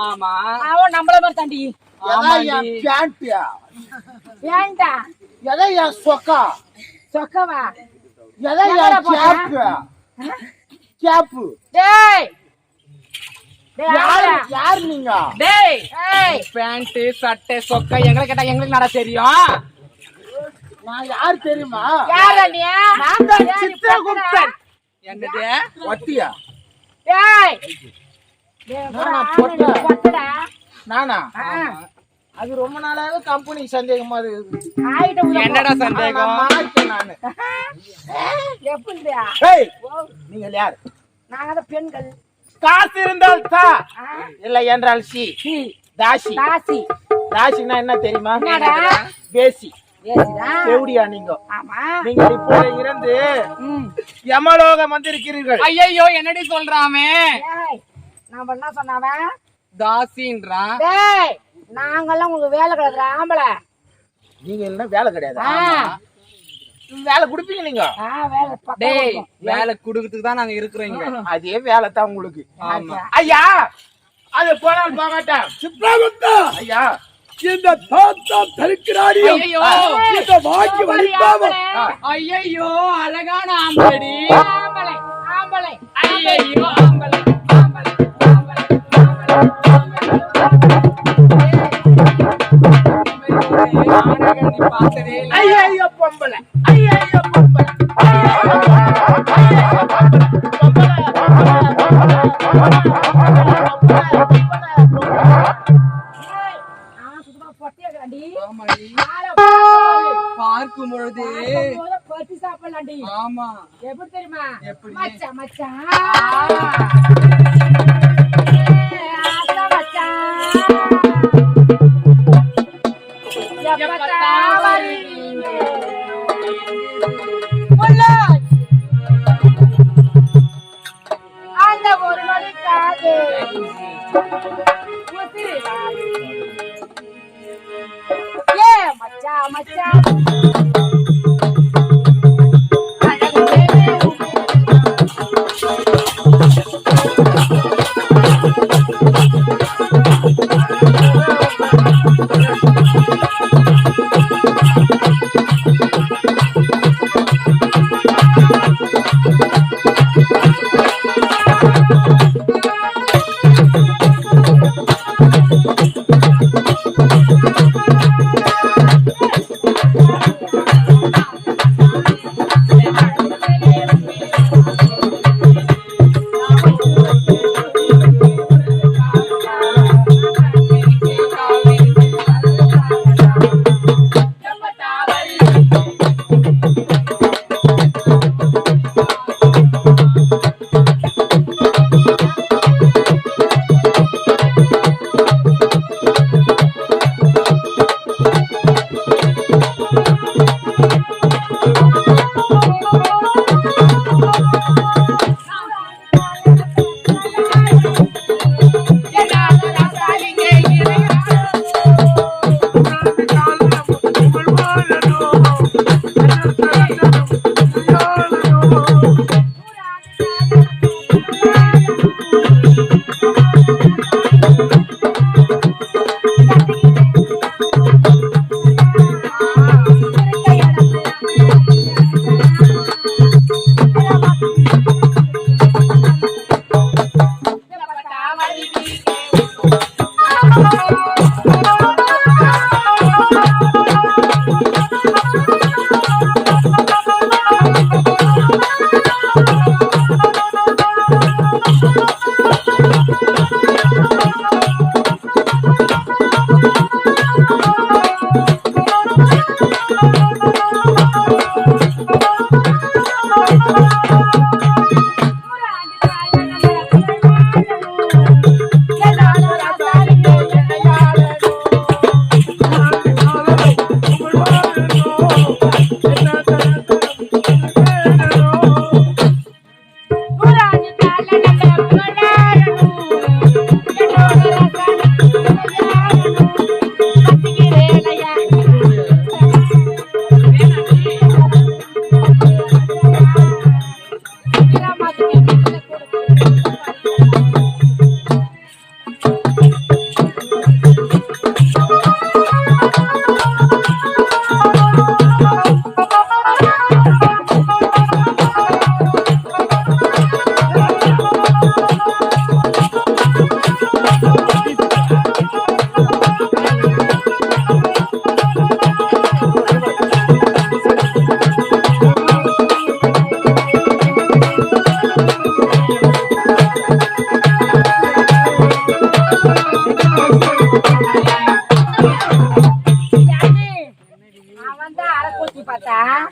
ஆமா அவன் நம்மள மாதிரி தாண்டி ஏன்டா எதையா சொக்கா சொக்கவா எதையா கேப்பு டேய் யார் நீங்க டேய் பேண்ட் சட்டை சொக்கா எங்களை கேட்டா எங்களுக்கு நட தெரியும். நான் யார் தெரியுமா? யாரா நீ? நான் தான் சித்திரகுப்தன். என்னது வட்டியா? டேய் நானா? அது ரொம்ப நாளாவே கம்பெனி சந்தேகமா இருக்கு. என்னடா சந்தேகம்? நானு எப்படியா? நீங்க யார்? நாங்க பெண்கள். காசு இருந்தால் தா, இல்லை என்றால் சி. தாசி. தாசி தாசினா என்ன தெரியுமா? பேசி. எப்படியா நீங்க? நீங்க இப்போ இருந்து யமலோகம் வந்திருக்கிறீர்கள். ஐயோ என்னடி சொல்றாமே? நாம என்ன சொன்னாவன்? தாசின்றான். டேய் நாங்கெல்லாம் உங்களுக்கு வேலை கிடையாது ஆம்பளை. நீங்க என்ன வேலை கிடையாது? வேலை குடுப்பீங்க நீங்க? டேய் வேலை குடுக்கிறதுக்கு தான் நாங்க இருக்கிறோம். அதே வேலை தான் உங்களுக்கு. ஐயா அது போனால் போகட்டும். சித்ரகுப்தா ஐயா, இந்த தாத்தா தரிக்கிறாடி. இந்த வாக்கி வலிப்பாவ. ஐயோ அழகான ஆம்பளடி. ஆம்பளை ஆம்பளை. ஐயோ ஆம்பளை ஆம்பளை ஐயோ பொம்பளை. ஐயோ பொம்பளை. பார்க்கும் பொழுது பத்தி சாப்பிடலாண்டி. ஆமா எப்படி தெரியுமா? எப்படி? மச்சான் மச்சான் அந்த ஒரு நொடிக்காக ஏ மச்சான் மச்சான்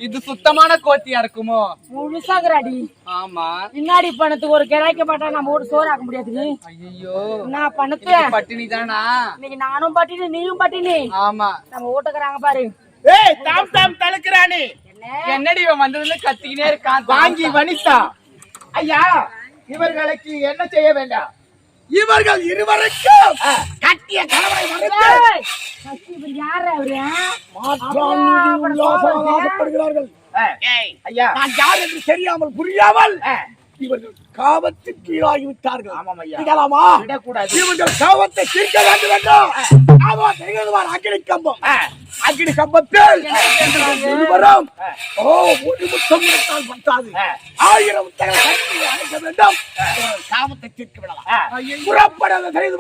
இது சுத்தமான கோத்தியா இருக்குமோ? முழுசாங்கறாடி. ஆமா. பின்னாடி பணத்துக்கு ஒரு கிராய்க்க மாட்டா நம்ம ஊர் சோறு ஆக்க முடியாது. ஐயோ நான் பணத்தை பட்டினி தானா? இன்னைக்கு நானும் பட்டினி நீயும் பட்டினி. ஆமா. நம்ம ஓட்டுக்கறாங்க பாரு. ஏய் தாம் தாம் தலக்குறானே. என்னடி இவன் வந்ததுல கத்திக்கினே இருக்கான். வாங்கி வனிதா. ஐயா இவர்களுக்கு என்ன செய்ய வேண்டாம்? இவர்கள் இருவருக்கும் கட்டிய கணவனை மறுத்து இவர் யாரு அவரு? ஆசைப்படுகிறார்கள். ஐயா நான் யார் என்று தெரியாமல் புரியாமல் இவர்கள் காவத்துக்கு கீழாகிவிட்டார்கள். ஆமாம் ஐயா. விடலாமா? விடக்கூடாது. இவர்கள் காவத்தை தீர்க்க வேண்டும் என்றும் அக்கினி கம்பம் அக்கினி கம்பத்தில் இருவரும் ஒரு முத்தம் கொடுத்தால் பத்தாது 1000 முத்தங்களை கட்டி அழைக்க வேண்டும். காவத்தை தீர்க்க விடலாம். புறப்படாத செய்து